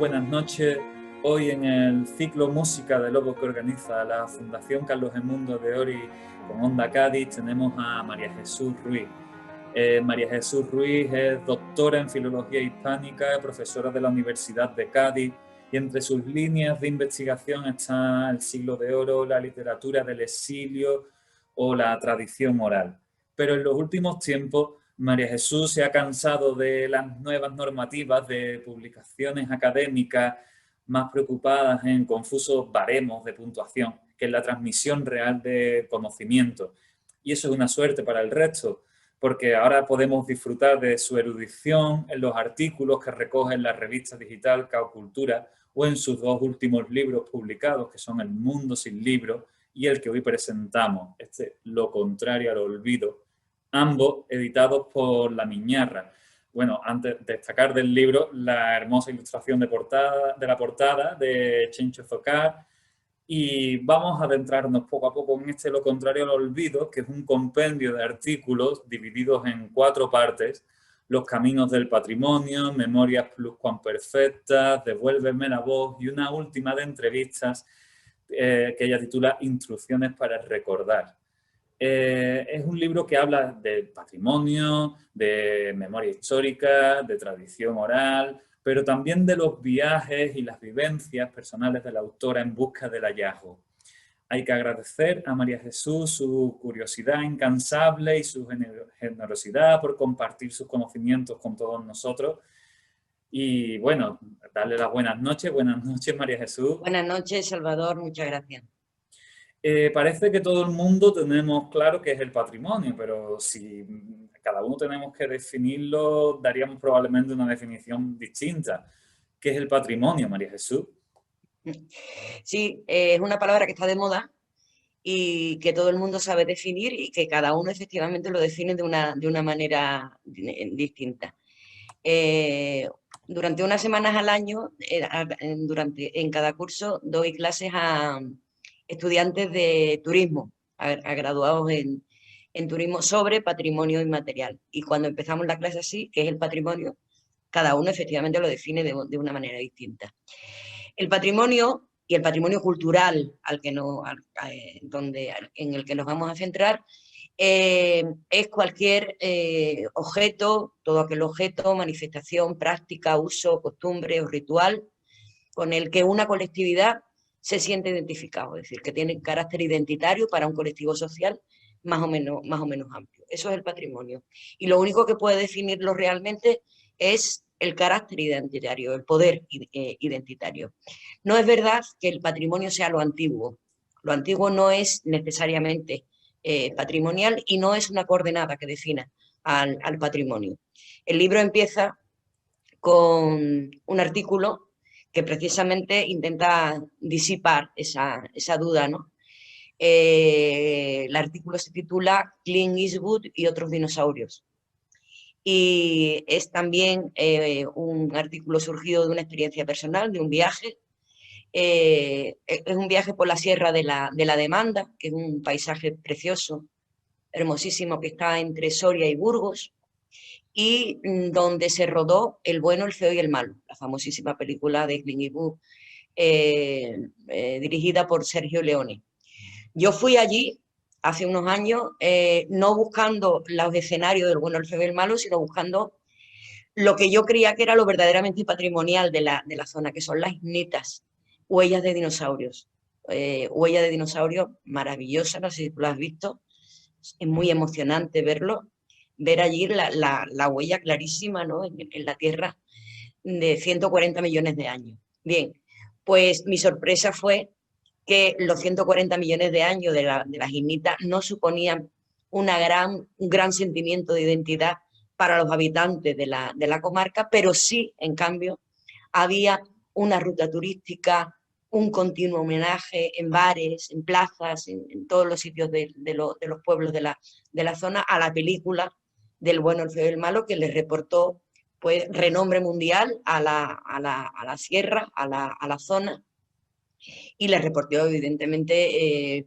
buenas noches. Hoy en el ciclo Música de Lobo que organiza la Fundación Carlos Edmundo de Ori con Onda Cádiz tenemos a María Jesús Ruiz. María Jesús Ruiz es doctora en Filología Hispánica, profesora de la Universidad de Cádiz y entre sus líneas de investigación está el siglo de oro, la literatura del exilio o la tradición oral. Pero en los últimos tiempos María Jesús se ha cansado de las nuevas normativas de publicaciones académicas más preocupadas en confusos baremos de puntuación que en la transmisión real de conocimiento. Y eso es una suerte para el resto, porque ahora podemos disfrutar de su erudición en los artículos que recoge en la revista digital Cao Cultura o en sus dos últimos libros publicados, que son El Mundo sin Libros y el que hoy presentamos, Lo contrario al olvido, ambos editados por La Miñarra. Bueno, antes de destacar del libro la hermosa ilustración de la portada de Chencho Zocar, y vamos a adentrarnos poco a poco en Lo contrario al olvido, que es un compendio de artículos divididos en 4 partes: Los caminos del patrimonio, Memorias pluscuamperfectas, Devuélveme la voz y una última de entrevistas que ella titula Instrucciones para recordar. Es un libro que habla de patrimonio, de memoria histórica, de tradición oral, pero también de los viajes y las vivencias personales de la autora en busca del hallazgo. Hay que agradecer a María Jesús su curiosidad incansable y su generosidad por compartir sus conocimientos con todos nosotros. Y bueno, darle las buenas noches. Buenas noches, María Jesús. Buenas noches, Salvador. Muchas gracias. Parece que todo el mundo tenemos claro qué es el patrimonio, pero si cada uno tenemos que definirlo, daríamos probablemente una definición distinta. ¿Qué es el patrimonio, María Jesús? Sí, es una palabra que está de moda y que todo el mundo sabe definir y que cada uno efectivamente lo define de una manera distinta. Durante unas semanas al año, en cada curso, doy clases a estudiantes de turismo, a graduados en turismo sobre patrimonio inmaterial. Y cuando empezamos la clase así, que es el patrimonio, cada uno efectivamente lo define de una manera distinta. El patrimonio y el patrimonio cultural en el que nos vamos a centrar es cualquier objeto, todo aquel objeto, manifestación, práctica, uso, costumbre o ritual con el que una colectividad se siente identificado, es decir, que tiene carácter identitario para un colectivo social más o menos amplio. Eso es el patrimonio. Y lo único que puede definirlo realmente es el carácter identitario, el poder identitario. No es verdad que el patrimonio sea lo antiguo. Lo antiguo no es necesariamente patrimonial y no es una coordenada que defina al patrimonio. El libro empieza con un artículo que precisamente intenta disipar esa duda, ¿no? El artículo se titula Clint Eastwood y otros dinosaurios. Y es también un artículo surgido de una experiencia personal, de un viaje. Es un viaje por la Sierra de la Demanda, que es un paisaje precioso, hermosísimo, que está entre Soria y Burgos, y donde se rodó El bueno, el feo y el malo, la famosísima película de Clint Eastwood, dirigida por Sergio Leone. Yo fui allí hace unos años, no buscando los escenarios del bueno, el feo y el malo, sino buscando lo que yo creía que era lo verdaderamente patrimonial de la zona, que son las ignitas, huellas de dinosaurios. Huellas de dinosaurios maravillosas, no sé si tú lo has visto, es muy emocionante ver allí la huella clarísima, ¿no? en la Tierra de 140 millones de años. Bien, pues mi sorpresa fue que los 140 millones de años de las ignitas no suponían un gran sentimiento de identidad para los habitantes de la comarca, pero sí, en cambio, había una ruta turística, un continuo homenaje en bares, en plazas, en todos los sitios de los pueblos de la zona a la película del bueno, el feo y el malo, que les reportó pues renombre mundial a la sierra, a la zona, y les reportó evidentemente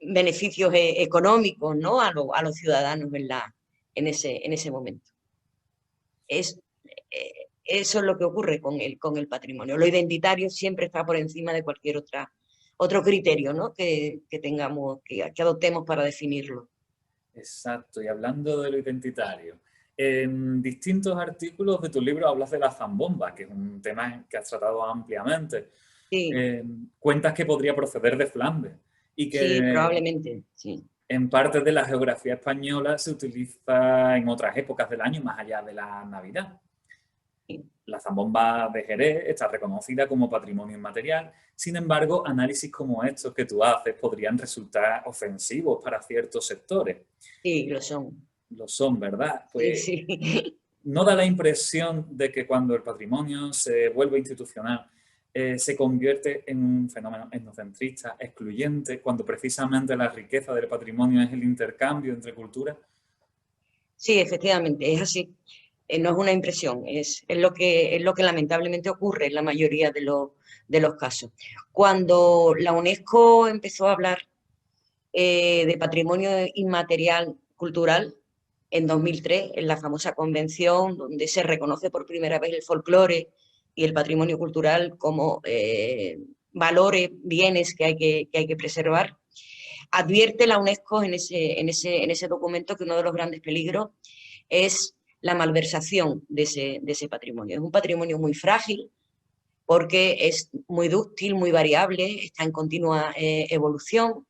beneficios económicos, ¿no? a los ciudadanos en ese momento. Es eso es lo que ocurre con el patrimonio. Lo identitario siempre está por encima de cualquier otro criterio, ¿no? que tengamos, que adoptemos para definirlo. Exacto, y hablando de lo identitario, en distintos artículos de tu libro hablas de la zambomba, que es un tema que has tratado ampliamente. Sí, Cuentas que podría proceder de Flandes y sí, que probablemente, sí. en parte de la geografía española se utiliza en otras épocas del año, más allá de la Navidad. Sí. La zambomba de Jerez está reconocida como patrimonio inmaterial. Sin embargo, análisis como estos que tú haces podrían resultar ofensivos para ciertos sectores. Sí, lo son. Lo son, ¿verdad? Sí, Pues sí. no da la impresión de que cuando el patrimonio se vuelve institucional se convierte en un fenómeno etnocentrista, excluyente, cuando precisamente la riqueza del patrimonio es el intercambio entre culturas. Sí, efectivamente, es así. No es una impresión, es lo que lamentablemente ocurre en la mayoría de los casos. Cuando la UNESCO empezó a hablar de patrimonio inmaterial cultural, en 2003, en la famosa convención donde se reconoce por primera vez el folclore y el patrimonio cultural como valores, bienes que hay que preservar, advierte la UNESCO en ese documento que uno de los grandes peligros es la malversación de ese patrimonio. Es un patrimonio muy frágil porque es muy dúctil, muy variable, está en continua evolución.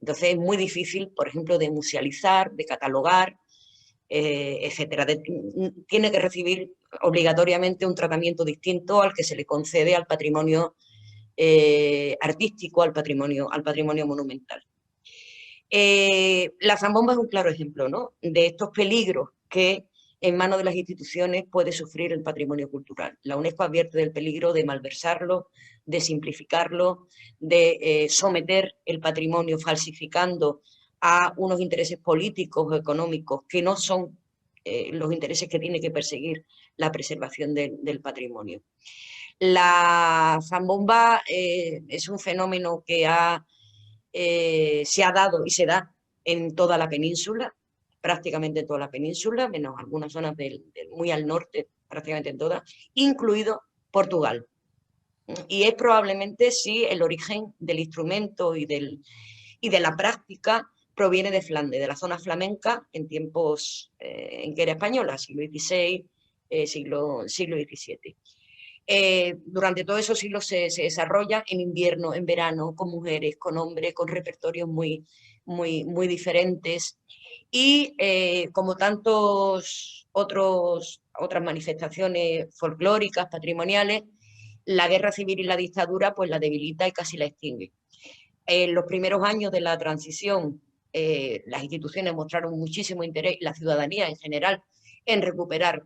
Entonces es muy difícil, por ejemplo, de musealizar, de catalogar, etcétera. Tiene que recibir obligatoriamente un tratamiento distinto al que se le concede al patrimonio artístico, al patrimonio monumental. La zambomba es un claro ejemplo, ¿no?, de estos peligros que en manos de las instituciones puede sufrir el patrimonio cultural. La UNESCO advierte del peligro de malversarlo, de simplificarlo, de someter el patrimonio falsificando a unos intereses políticos o económicos que no son los intereses que tiene que perseguir la preservación del patrimonio. La zambomba es un fenómeno que se ha dado y se da en toda la península, prácticamente en toda la península, menos algunas zonas muy al norte, prácticamente en todas, incluido Portugal. Y es probablemente, sí, el origen del instrumento y de la práctica proviene de Flandes, de la zona flamenca, en tiempos en que era española, siglo XVI, siglo XVII. Durante todos esos siglos se desarrolla en invierno, en verano, con mujeres, con hombres, con repertorios muy diferentes. Y como otras manifestaciones folclóricas, patrimoniales, la guerra civil y la dictadura pues la debilita y casi la extingue. En los primeros años de la transición, las instituciones mostraron muchísimo interés, la ciudadanía en general, en recuperar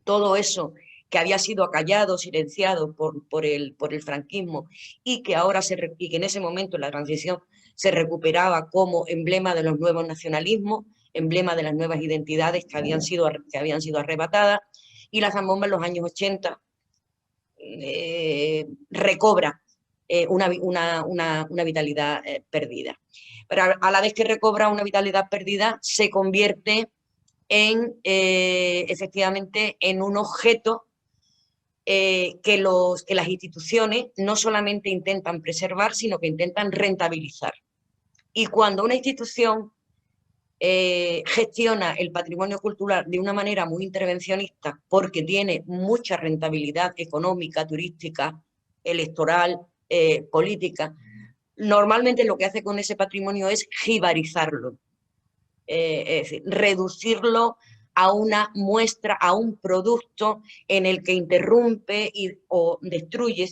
todo eso que había sido acallado, silenciado por el franquismo y que ahora y que en ese momento en la transición se recuperaba como emblema de los nuevos nacionalismos, emblema de las nuevas identidades que habían sido arrebatadas, y la zambomba en los años 80 recobra una vitalidad perdida. Pero a la vez que recobra una vitalidad perdida, se convierte efectivamente en un objeto que las instituciones no solamente intentan preservar, sino que intentan rentabilizar. Y cuando una institución gestiona el patrimonio cultural de una manera muy intervencionista porque tiene mucha rentabilidad económica, turística, electoral, política, normalmente lo que hace con ese patrimonio es jibarizarlo, es decir, reducirlo a una muestra, a un producto en el que interrumpe o destruye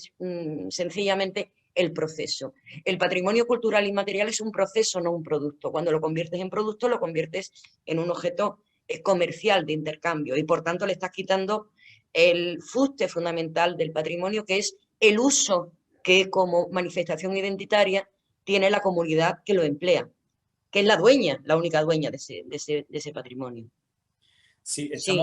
sencillamente el proceso. El patrimonio cultural inmaterial es un proceso, no un producto. Cuando lo conviertes en producto, lo conviertes en un objeto comercial de intercambio y por tanto le estás quitando el fuste fundamental del patrimonio, que es el uso que como manifestación identitaria tiene la comunidad que lo emplea, que es la dueña, la única dueña de ese patrimonio. Sí, Sí,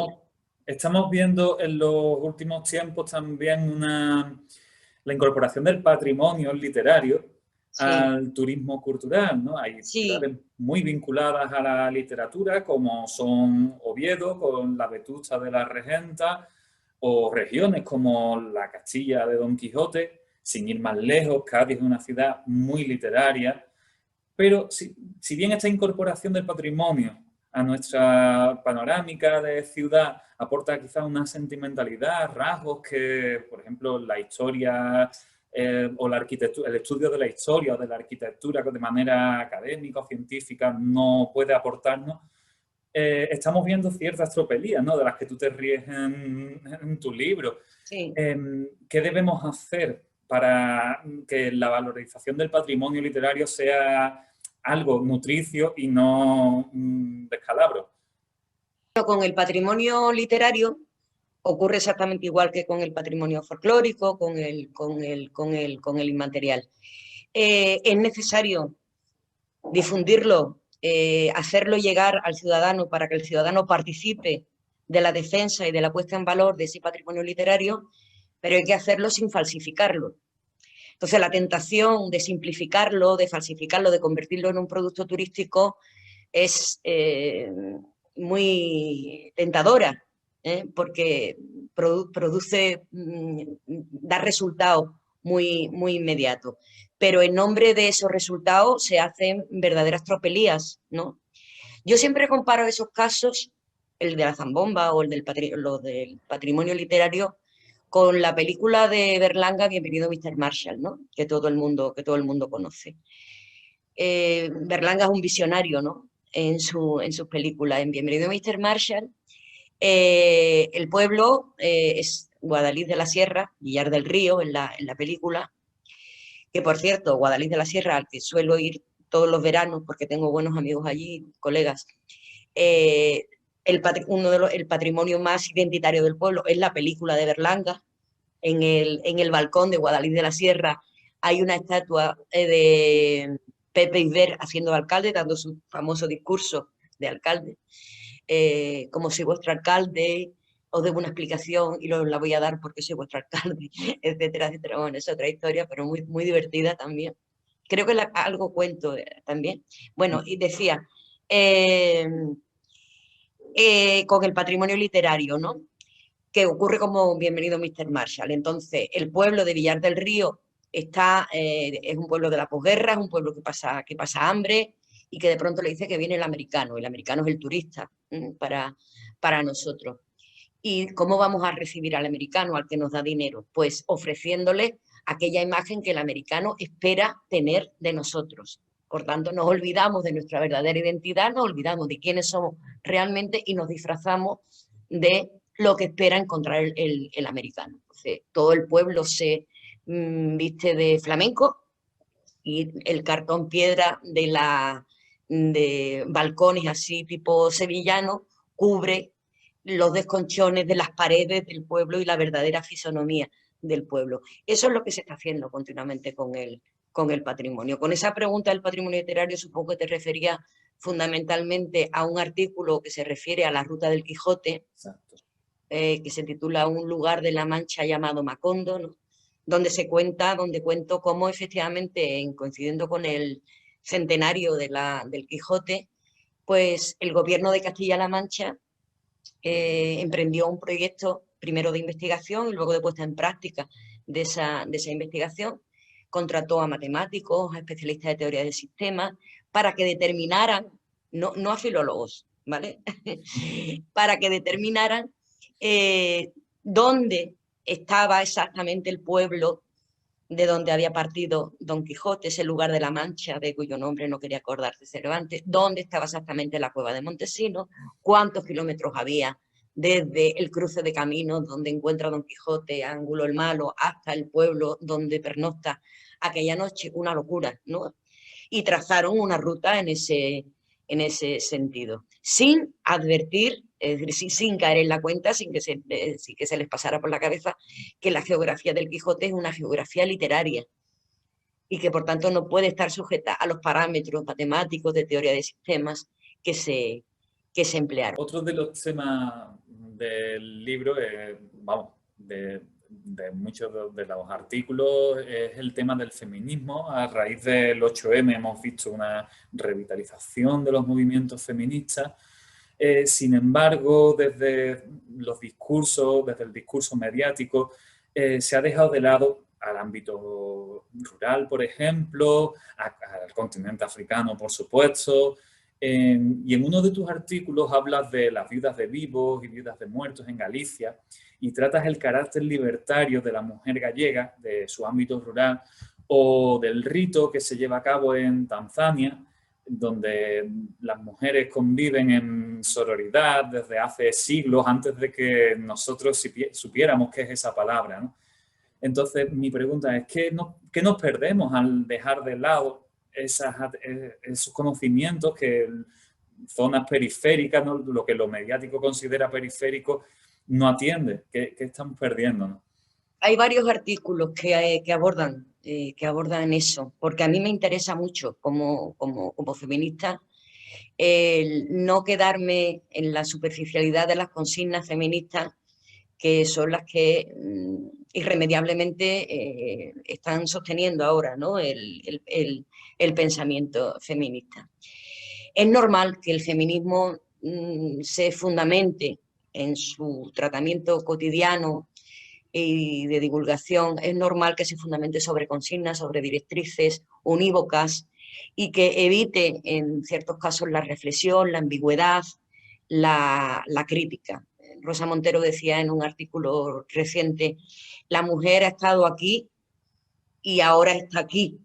estamos viendo en los últimos tiempos también la incorporación del patrimonio literario sí, al turismo cultural, ¿no? Hay sí, ciudades muy vinculadas a la literatura, como son Oviedo, con la Vetusta de la Regenta, o regiones como la Castilla de Don Quijote, sin ir más lejos. Cádiz es una ciudad muy literaria, pero si bien esta incorporación del patrimonio a nuestra panorámica de ciudad aporta quizás una sentimentalidad, rasgos que, por ejemplo, la historia o la arquitectura, el estudio de la historia o de la arquitectura de manera académica o científica no puede aportarnos, estamos viendo ciertas tropelías, ¿no?, de las que tú te ríes en tu libro. Sí. ¿Qué debemos hacer para que la valorización del patrimonio literario sea algo nutricio y no descalabro? Con el patrimonio literario ocurre exactamente igual que con el patrimonio folclórico, con el inmaterial. Es necesario difundirlo, hacerlo llegar al ciudadano para que el ciudadano participe de la defensa y de la puesta en valor de ese patrimonio literario, pero hay que hacerlo sin falsificarlo. Entonces, la tentación de simplificarlo, de falsificarlo, de convertirlo en un producto turístico es muy tentadora, porque produce, da resultados muy, muy inmediatos. Pero en nombre de esos resultados se hacen verdaderas tropelías, ¿no? Yo siempre comparo esos casos, el de la Zambomba o el del patrimonio literario, con la película de Berlanga, Bienvenido Mr. Marshall, ¿no?, que todo el mundo conoce. Berlanga es un visionario, ¿no?, en sus películas. En Bienvenido Mr. Marshall, el pueblo es Guadalís de la Sierra, Villar del Río en la película, que por cierto, Guadalís de la Sierra, al que suelo ir todos los veranos porque tengo buenos amigos allí, colegas, el patrimonio más identitario del pueblo es la película de Berlanga. En el balcón de Guadalís de la Sierra hay una estatua de Pepe Iber haciendo alcalde, dando su famoso discurso de alcalde, como soy vuestro alcalde, os debo una explicación y la voy a dar porque soy vuestro alcalde, etcétera, etcétera. Bueno, es otra historia, pero muy, muy divertida también. Creo que algo cuento también. Bueno, y decía, con el patrimonio literario, ¿no?, que ocurre como Bienvenido Mr. Marshall. Entonces, el pueblo de Villar del Río es un pueblo de la posguerra, es un pueblo que pasa hambre y que de pronto le dice que viene el americano es el turista para nosotros. ¿Y cómo vamos a recibir al americano, al que nos da dinero? Pues ofreciéndole aquella imagen que el americano espera tener de nosotros. Por tanto, nos olvidamos de nuestra verdadera identidad, nos olvidamos de quiénes somos realmente y nos disfrazamos de lo que espera encontrar el americano. Entonces, todo el pueblo se viste de flamenco y el cartón piedra de balcones así tipo sevillano cubre los desconchones de las paredes del pueblo y la verdadera fisonomía del pueblo. Eso es lo que se está haciendo continuamente con el patrimonio. Con esa pregunta del patrimonio literario supongo que te refería fundamentalmente a un artículo que se refiere a la ruta del Quijote, que se titula Un lugar de la Mancha llamado Macondo, ¿no?, donde cuento cómo efectivamente, coincidiendo con el centenario del Quijote, pues el gobierno de Castilla-La Mancha emprendió un proyecto primero de investigación y luego de puesta en práctica de esa investigación. Contrató a matemáticos, a especialistas de teoría del sistema, para que determinaran, no a filólogos, ¿vale? Para que determinaran dónde estaba exactamente el pueblo de donde había partido Don Quijote, ese lugar de la Mancha, de cuyo nombre no quería acordarse Cervantes, dónde estaba exactamente la cueva de Montesinos, cuántos kilómetros había desde el cruce de caminos donde encuentra Don Quijote, Ángulo el Malo, hasta el pueblo donde pernocta aquella noche. Una locura, ¿no? Y trazaron una ruta en ese sentido, sin advertir, es decir, sin caer en la cuenta, sin que se les pasara por la cabeza que la geografía del Quijote es una geografía literaria y que por tanto no puede estar sujeta a los parámetros matemáticos de teoría de sistemas que se emplearon. Otro de los temas del libro, de muchos de los artículos, es el tema del feminismo. A raíz del 8M hemos visto una revitalización de los movimientos feministas. Sin embargo, desde los discursos, desde el discurso mediático, se ha dejado de lado al ámbito rural, por ejemplo, al continente africano, por supuesto. Y en uno de tus artículos hablas de las viudas de vivos y viudas de muertos en Galicia y tratas el carácter libertario de la mujer gallega, de su ámbito rural, o del rito que se lleva a cabo en Tanzania, donde las mujeres conviven en sororidad desde hace siglos, antes de que nosotros supiéramos qué es esa palabra, ¿no? Entonces, mi pregunta es, ¿qué nos perdemos al dejar de lado esos conocimientos que zonas periféricas, ¿no? Lo que lo mediático considera periférico, no atiende? ¿Qué estamos perdiendo, ¿no? Hay varios artículos que abordan eso, porque a mí me interesa mucho como feminista el no quedarme en la superficialidad de las consignas feministas, que son las que irremediablemente están sosteniendo ahora, ¿no? el pensamiento feminista. Es normal que el feminismo se fundamente en su tratamiento cotidiano y de divulgación, es normal que se fundamente sobre consignas, sobre directrices unívocas y que evite en ciertos casos la reflexión, la ambigüedad, la crítica. Rosa Montero decía en un artículo reciente, la mujer ha estado aquí y ahora está aquí,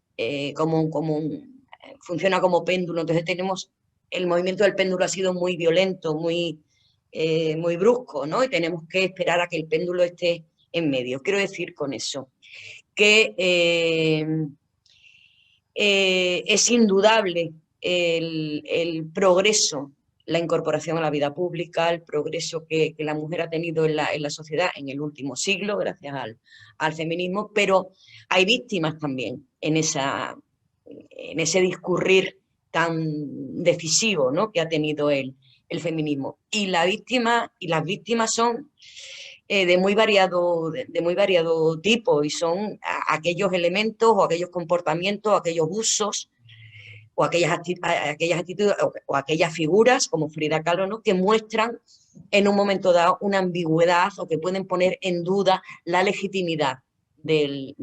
funciona como péndulo. Entonces el movimiento del péndulo ha sido muy violento, muy brusco, ¿no? Y tenemos que esperar a que el péndulo esté en medio. Quiero decir con eso que es indudable el progreso, la incorporación a la vida pública, el progreso que la mujer ha tenido en la sociedad en el último siglo, gracias al feminismo, pero hay víctimas también en ese discurrir tan decisivo, ¿no? que ha tenido el feminismo. Y las víctimas son de muy variado tipo y son aquellos elementos o aquellos comportamientos, aquellos usos o aquellas actitudes o aquellas figuras como Frida Kahlo, ¿no? que muestran en un momento dado una ambigüedad o que pueden poner en duda la legitimidad del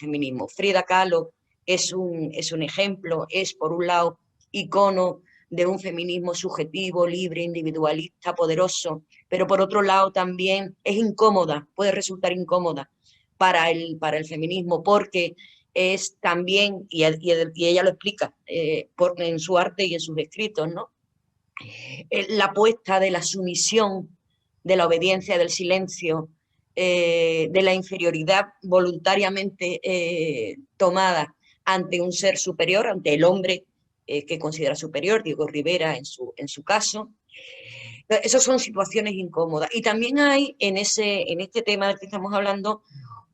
feminismo. Frida Kahlo es un ejemplo, es por un lado icono de un feminismo subjetivo, libre, individualista, poderoso, pero por otro lado también es incómoda, puede resultar incómoda para el feminismo, porque es también, y ella lo explica en su arte y en sus escritos, ¿no? La apuesta de la sumisión, de la obediencia, del silencio, de la inferioridad voluntariamente tomada ante un ser superior, ante el hombre que considera superior, Diego Rivera en su caso. Esas son situaciones incómodas. Y también hay en este tema del que estamos hablando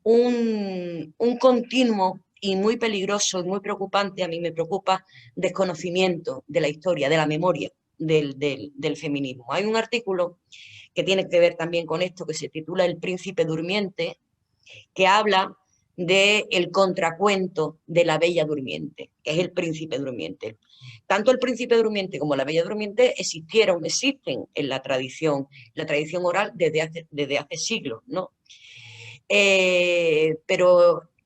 un continuo y muy peligroso y muy preocupante, a mí me preocupa, desconocimiento de la historia, de la memoria del feminismo. Hay un artículo que tiene que ver también con esto, que se titula El príncipe durmiente, que habla del contracuento de la Bella Durmiente, que es el príncipe durmiente. Tanto el príncipe durmiente como la Bella Durmiente existen en la tradición oral desde hace siglos, ¿no?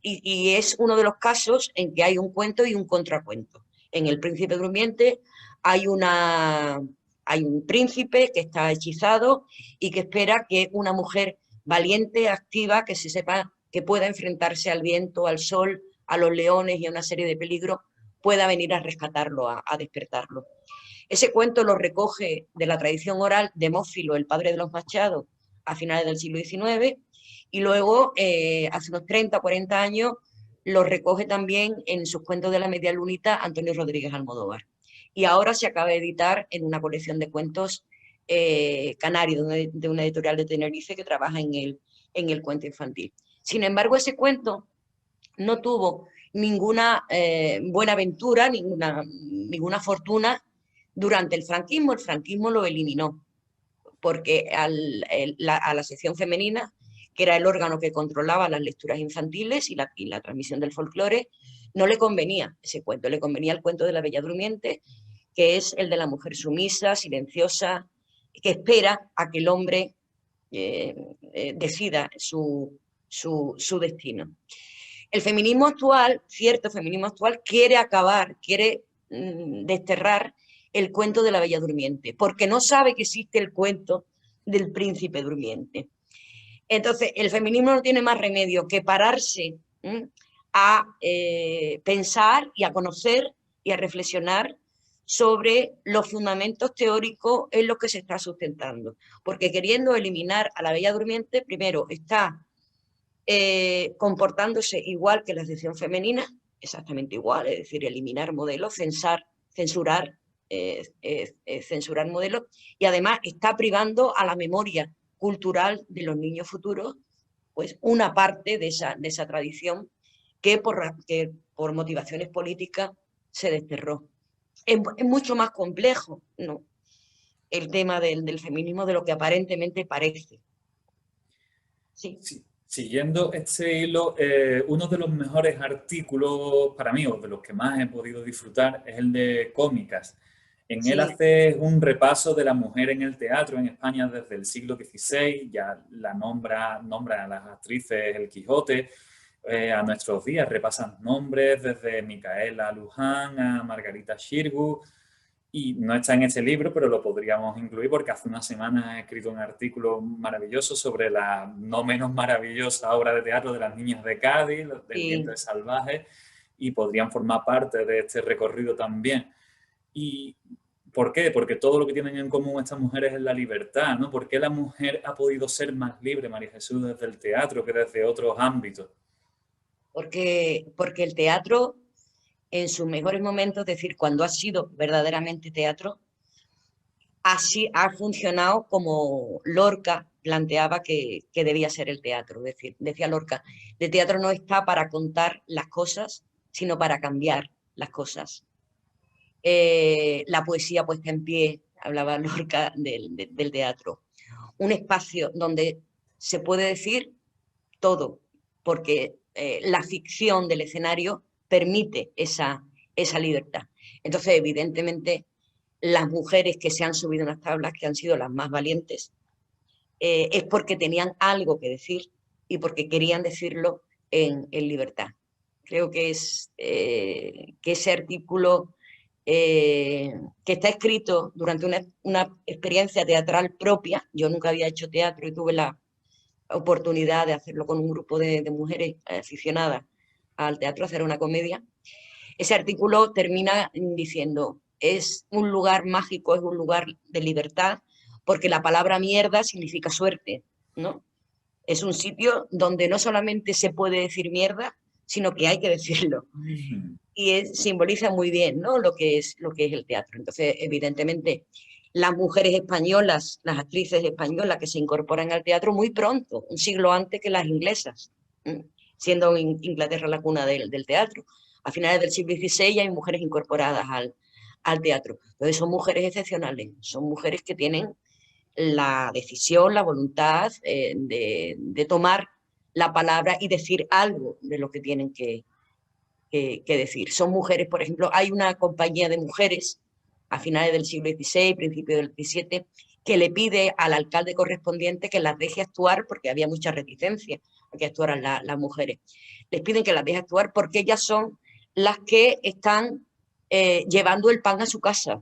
Y es uno de los casos en que hay un cuento y un contracuento. En el príncipe durmiente hay un príncipe que está hechizado y que espera que una mujer valiente, activa, que se sepa que pueda enfrentarse al viento, al sol, a los leones y a una serie de peligros, pueda venir a rescatarlo, a despertarlo. Ese cuento lo recoge de la tradición oral Demófilo, el padre de los Machados, a finales del siglo XIX, y luego, hace unos 30 o 40 años, lo recoge también en sus cuentos de la media lunita Antonio Rodríguez Almodóvar. Y ahora se acaba de editar en una colección de cuentos canarios de una editorial de Tenerife que trabaja en el cuento infantil. Sin embargo, ese cuento no tuvo ninguna buena aventura, ninguna fortuna durante el franquismo. El franquismo lo eliminó, porque a la sección femenina, que era el órgano que controlaba las lecturas infantiles y la transmisión del folclore, no le convenía ese cuento, le convenía el cuento de la Bella Durmiente, que es el de la mujer sumisa, silenciosa, que espera a que el hombre decida su destino. El feminismo actual, cierto feminismo actual, quiere acabar, quiere desterrar el cuento de la Bella Durmiente, porque no sabe que existe el cuento del príncipe durmiente. Entonces, el feminismo no tiene más remedio que pararse a pensar y a conocer y a reflexionar sobre los fundamentos teóricos en los que se está sustentando. Porque queriendo eliminar a la Bella Durmiente, primero está comportándose igual que la sección femenina, exactamente igual, es decir, eliminar modelos, censurar modelos, y además está privando a la memoria cultural de los niños futuros, pues una parte de esa tradición que por motivaciones políticas se desterró. Es mucho más complejo, ¿no?, el tema del feminismo de lo que aparentemente parece. Sí. Siguiendo este hilo, uno de los mejores artículos para mí, o de los que más he podido disfrutar, es el de Cómicas. En él hace un repaso de la mujer en el teatro en España desde el siglo XVI, ya la nombra a las actrices El Quijote, a nuestros días repasan nombres desde Micaela Luján a Margarita Xirgu, y no está en este libro, pero lo podríamos incluir porque hace unas semanas he escrito un artículo maravilloso sobre la no menos maravillosa obra de teatro de las niñas de Cádiz, del vientre salvaje, y podrían formar parte de este recorrido también. ¿Y por qué? Porque todo lo que tienen en común estas mujeres es la libertad, ¿no? ¿Por qué la mujer ha podido ser más libre, María Jesús, desde el teatro que desde otros ámbitos? Porque el teatro, en sus mejores momentos, es decir, cuando ha sido verdaderamente teatro, así ha funcionado como Lorca planteaba que debía ser el teatro. Es decir, decía Lorca, el teatro no está para contar las cosas, sino para cambiar las cosas. La poesía puesta en pie, hablaba Lorca del teatro. Un espacio donde se puede decir todo, porque la ficción del escenario permite esa libertad. Entonces, evidentemente, las mujeres que se han subido en las tablas, que han sido las más valientes, es porque tenían algo que decir y porque querían decirlo en libertad. Creo que que ese artículo que está escrito durante una experiencia teatral propia. Yo nunca había hecho teatro y tuve la oportunidad de hacerlo con un grupo de mujeres aficionadas al teatro, hacer una comedia. Ese artículo termina diciendo, es un lugar mágico, es un lugar de libertad, porque la palabra mierda significa suerte, ¿no? Es un sitio donde no solamente se puede decir mierda, sino que hay que decirlo. Y simboliza muy bien, ¿no?, lo que es el teatro. Entonces, evidentemente, las mujeres españolas, las actrices españolas que se incorporan al teatro muy pronto, un siglo antes que las inglesas, siendo Inglaterra la cuna del teatro. A finales del siglo XVI hay mujeres incorporadas al teatro. Entonces son mujeres excepcionales, son mujeres que tienen la decisión, la voluntad de tomar la palabra y decir algo de lo que tienen que decir. Son mujeres, por ejemplo, hay una compañía de mujeres a finales del siglo XVI, principios del XVII, que le pide al alcalde correspondiente que las deje actuar, porque había mucha reticencia a que actuaran las mujeres. Les piden que las deje actuar porque ellas son las que están llevando el pan a su casa.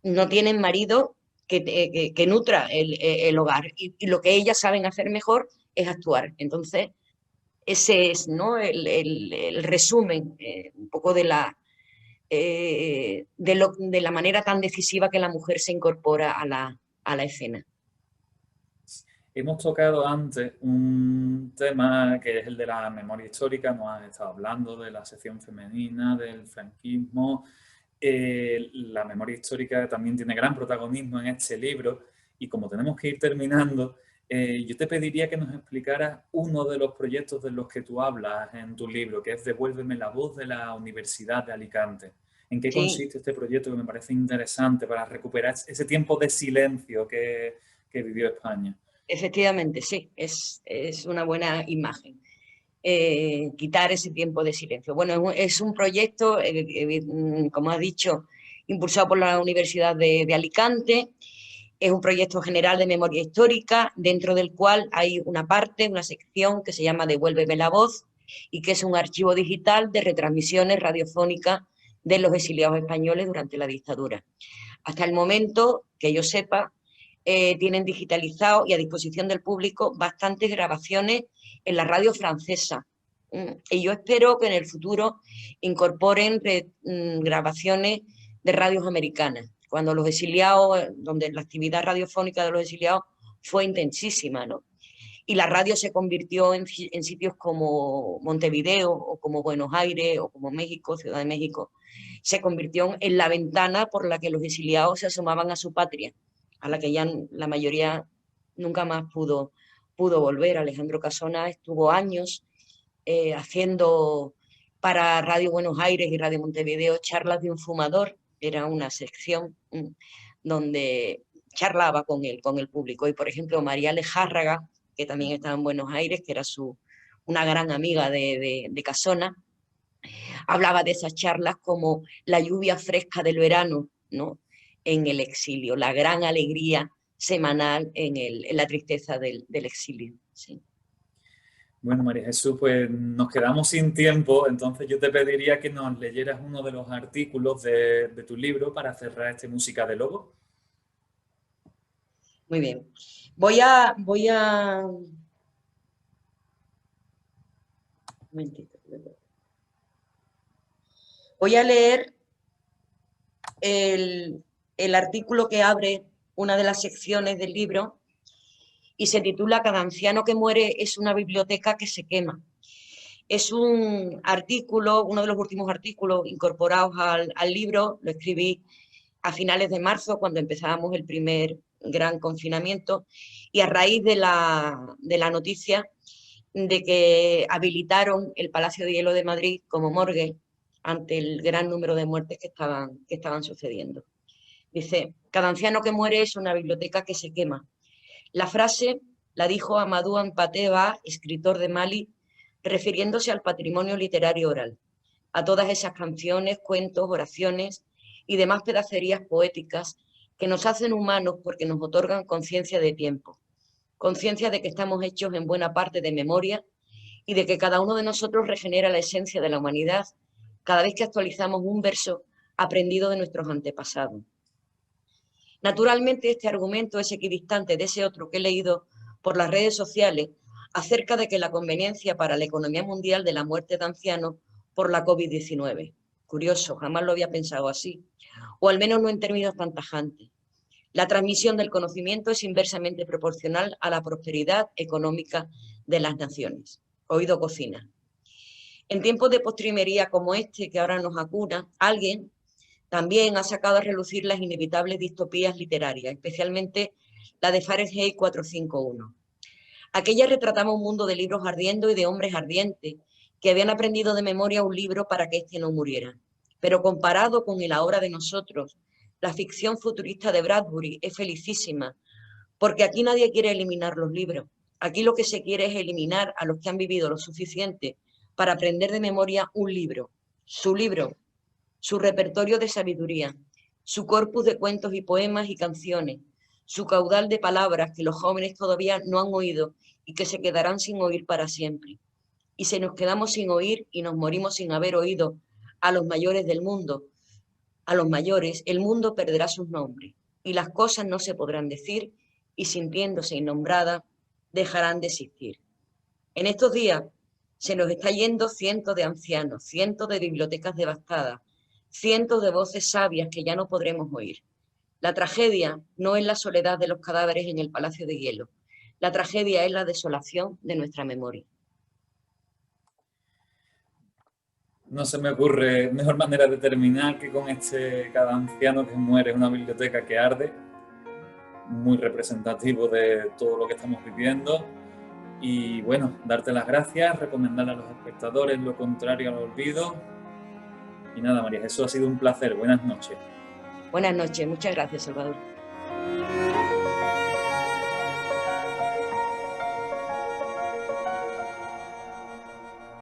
No tienen marido que nutra el hogar, y lo que ellas saben hacer mejor es actuar. Entonces, ese es, ¿no?, el resumen un poco de la manera tan decisiva que la mujer se incorpora a la escena. Hemos tocado antes un tema que es el de la memoria histórica, nos has estado hablando de la sección femenina, del franquismo. La memoria histórica también tiene gran protagonismo en este libro, y como tenemos que ir terminando, yo te pediría que nos explicaras uno de los proyectos de los que tú hablas en tu libro, que es Devuélveme la voz, de la Universidad de Alicante. ¿En qué consiste este proyecto, que me parece interesante para recuperar ese tiempo de silencio que vivió España? Efectivamente, sí, es una buena imagen. Quitar ese tiempo de silencio. Bueno, es un proyecto, como has dicho, impulsado por la Universidad de Alicante, Es un proyecto general de memoria histórica, dentro del cual hay una parte, una sección que se llama Devuélveme la voz, y que es un archivo digital de retransmisiones radiofónicas de los exiliados españoles durante la dictadura. Hasta el momento, que yo sepa, tienen digitalizado y a disposición del público bastantes grabaciones en la radio francesa. Y yo espero que en el futuro incorporen grabaciones de radios americanas, cuando los exiliados, donde la actividad radiofónica de los exiliados fue intensísima, ¿no? Y la radio se convirtió en sitios como Montevideo, o como Buenos Aires, o como México, Ciudad de México, se convirtió en la ventana por la que los exiliados se asomaban a su patria, a la que ya la mayoría nunca más pudo volver. Alejandro Casona estuvo años haciendo para Radio Buenos Aires y Radio Montevideo charlas de un fumador. Era una sección donde charlaba con el público. Y, por ejemplo, María Lejárraga, que también estaba en Buenos Aires, que era una gran amiga de Casona, hablaba de esas charlas como la lluvia fresca del verano, ¿no?, en el exilio, la gran alegría semanal en la tristeza del exilio. Sí. Bueno, María Jesús, pues nos quedamos sin tiempo, entonces yo te pediría que nos leyeras uno de los artículos de tu libro para cerrar este Música de Lobo. Muy bien. Voy a... Un momentito. Voy a leer el artículo que abre una de las secciones del libro y se titula Cada anciano que muere es una biblioteca que se quema. Es un artículo, uno de los últimos artículos incorporados al libro. Lo escribí a finales de marzo, cuando empezábamos el primer gran confinamiento, y a raíz de la noticia de que habilitaron el Palacio de Hielo de Madrid como morgue ante el gran número de muertes que estaban sucediendo. Dice: cada anciano que muere es una biblioteca que se quema. La frase la dijo Amadou Hampâté-Bâ, escritor de Mali, refiriéndose al patrimonio literario oral, a todas esas canciones, cuentos, oraciones y demás pedacerías poéticas que nos hacen humanos porque nos otorgan conciencia de tiempo, conciencia de que estamos hechos en buena parte de memoria y de que cada uno de nosotros regenera la esencia de la humanidad cada vez que actualizamos un verso aprendido de nuestros antepasados. Naturalmente, este argumento es equidistante de ese otro que he leído por las redes sociales acerca de que la conveniencia para la economía mundial de la muerte de ancianos por la COVID-19. Curioso, jamás lo había pensado así, o al menos no en términos tan tajantes. La transmisión del conocimiento es inversamente proporcional a la prosperidad económica de las naciones. Oído cocina. En tiempos de postrimería como este que ahora nos acuna, alguien también ha sacado a relucir las inevitables distopías literarias, especialmente la de Fahrenheit 451. Aquella retrataba un mundo de libros ardiendo y de hombres ardientes que habían aprendido de memoria un libro para que éste no muriera. Pero comparado con el ahora de nosotros, la ficción futurista de Bradbury es felicísima, porque aquí nadie quiere eliminar los libros. Aquí lo que se quiere es eliminar a los que han vivido lo suficiente para aprender de memoria un libro, su repertorio de sabiduría, su corpus de cuentos y poemas y canciones, su caudal de palabras que los jóvenes todavía no han oído y que se quedarán sin oír para siempre. Y si nos quedamos sin oír y nos morimos sin haber oído a los mayores del mundo, a los mayores, el mundo perderá sus nombres y las cosas no se podrán decir y, sintiéndose innombradas, dejarán de existir. En estos días se nos está yendo cientos de ancianos, cientos de bibliotecas devastadas, cientos de voces sabias que ya no podremos oír. La tragedia no es la soledad de los cadáveres en el Palacio de Hielo. La tragedia es la desolación de nuestra memoria. No se me ocurre mejor manera de terminar que con cada anciano que muere en una biblioteca que arde, muy representativo de todo lo que estamos viviendo. Y bueno, darte las gracias, recomendar a los espectadores lo contrario al olvido. Y nada, María Jesús, ha sido un placer. Buenas noches. Buenas noches, muchas gracias, Salvador.